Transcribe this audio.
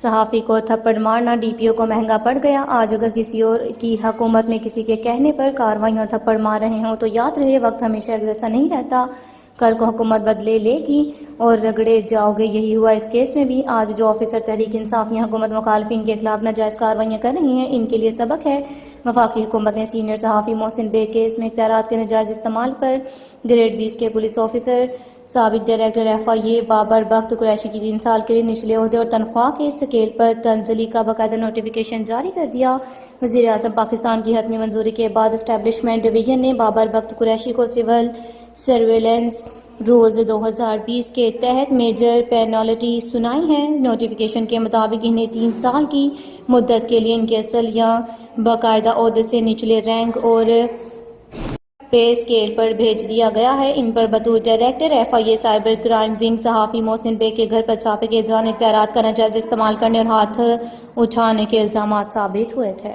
صحافی کو تھپڑ مارنا ڈی پی او کو مہنگا پڑ گیا۔ آج اگر کسی اور کی حکومت میں کسی کے کہنے پر کارروائی اور تھپڑ مار رہے ہوں تو یاد رہے وقت ہمیشہ ایک جیسا نہیں رہتا۔ کل کو حکومت بدلے لے گی اور رگڑے جاؤ گے۔ یہی ہوا اس کیس میں بھی۔ آج جو آفیسر تحریک انصاف یا حکومت مخالفین کے خلاف ناجائز کارروائیاں کر رہی ہیں، ان کے لیے سبق ہے۔ وفاقی حکومت نے سینئر صحافی محسن بیگ کیس میں اختیارات کے ناجائز استعمال پر گریڈ 20 کے پولیس آفیسر، سابق ڈائریکٹر FIA بابر بخت قریشی کی 3 سال کے لیے نچلے عہدے اور تنخواہ کے اسکیل پر تنزلی کا باقاعدہ نوٹیفیکیشن جاری کر دیا۔ وزیر اعظم پاکستان کی حتمی منظوری کے بعد اسٹیبلشمنٹ ڈویژن نے بابر بخت قریشی کو سول سرویلنس رولز 2020 کے تحت میجر پینالٹی سنائی ہے۔ نوٹیفیکیشن کے مطابق انہیں 3 سال کی مدت کے لیے ان کے اصل یا باقاعدہ عہدے سے نچلے رینک اور پے اسکیل پر بھیج دیا گیا ہے۔ ان پر بطور director FIA cyber crime wing صحافی محسن بیگ کے گھر پر چھاپے کے دوران اختیارات کا ناجائز استعمال کرنے اور ہاتھ اٹھانے کے الزامات ثابت ہوئے تھے۔